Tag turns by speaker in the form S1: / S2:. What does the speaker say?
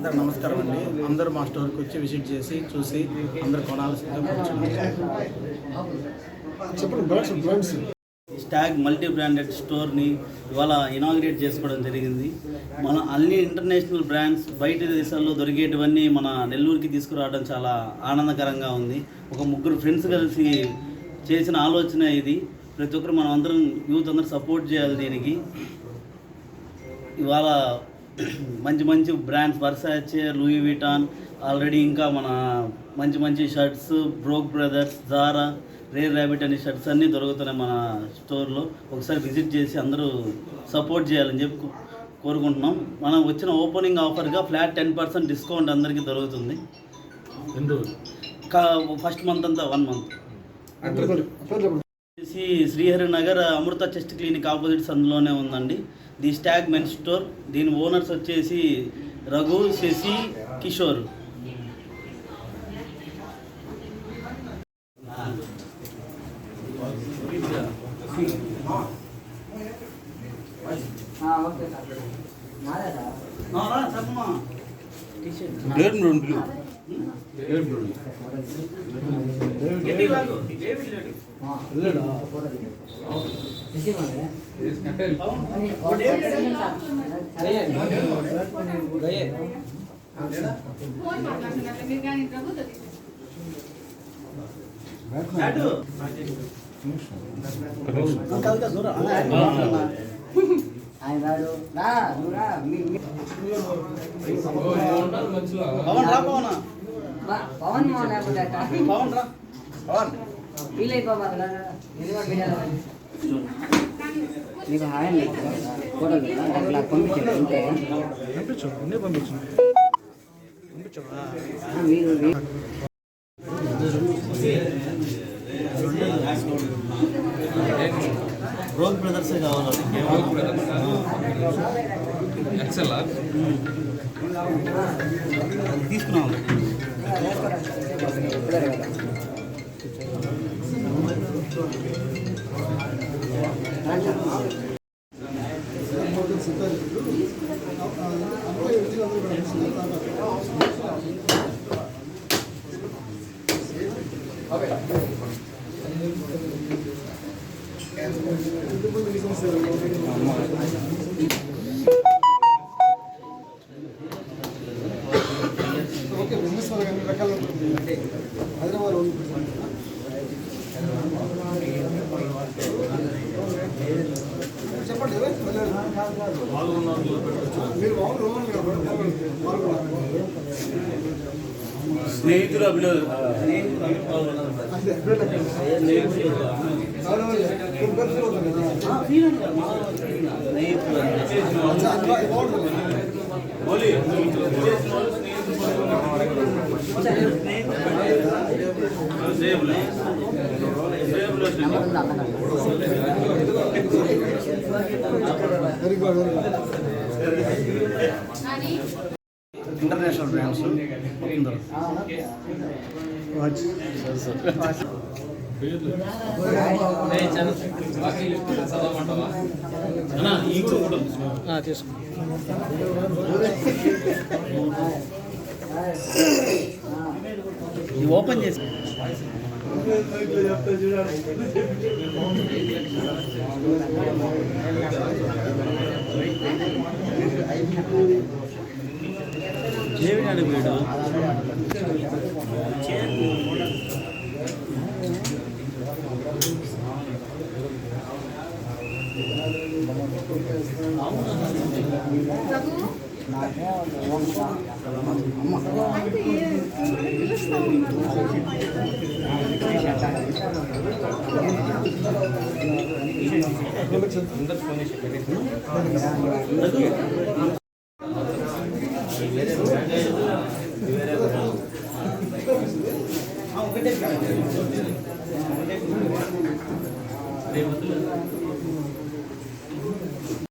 S1: అందరు నమస్కారం అండి. అందరూ మా స్టోర్కి వచ్చి విజిట్ చేసి చూసి అందరు కొనాల్సిందిగా
S2: స్టాగ్ మల్టీ బ్రాండెడ్ స్టోర్ని ఇవాళ ఇనాగ్రేట్ చేసుకోవడం జరిగింది. మన అన్ని ఇంటర్నేషనల్ బ్రాండ్స్ బయట దేశాల్లో దొరికేటివన్నీ మన నెల్లూరుకి తీసుకురావడం చాలా ఆనందకరంగా ఉంది. ఒక ముగ్గురు ఫ్రెండ్స్ కలిసి చేసిన ఆలోచన ఇది. ప్రతి ఒక్కరు మనం అందరం యూత్ అందరూ సపోర్ట్ చేయాలి దీనికి. ఇవాళ మంచి మంచి బ్రాండ్స్ వర్సాచే, లూయి విటాన్, ఆల్రెడీ ఇంకా మన మంచి మంచి shirts, broke brothers, Zara, rare rabbit అనే షర్ట్స్ అన్నీ దొరుకుతున్నాయి మన స్టోర్లో. ఒకసారి విజిట్ చేసి అందరూ సపోర్ట్ చేయాలని చెప్పి కోరుకుంటున్నాం. మనం వచ్చిన ఓపెనింగ్ ఆఫర్గా ఫ్లాట్ 10% డిస్కౌంట్ అందరికీ దొరుకుతుంది. ఫస్ట్ మంత్ అంతా 1 మంత్. శ్రీహరి నగర్ అమృత చెస్ట్ క్లినిక్ ఆపోజిట్స్ అందులోనే ఉందండి ది స్టాగ్ మెన్స్ స్టోర్. దీని ఓనర్స్ వచ్చేసి రఘు, శశి, కిషోర్.
S3: పవన్ ఫీల్ అయిపోవాలి మీకు హాయ్ ఫోటోలు అట్లా పంపించండి. మీరు
S2: బ్రోక్ బ్రదర్సే కావాలి. తీసుకున్నాం. స్నేహితులు
S1: ఇంటర్నేషనల్ బ్రాండ్స్
S2: ఓపెన్ చేసి ఏమినాడు వీడు ఒకటే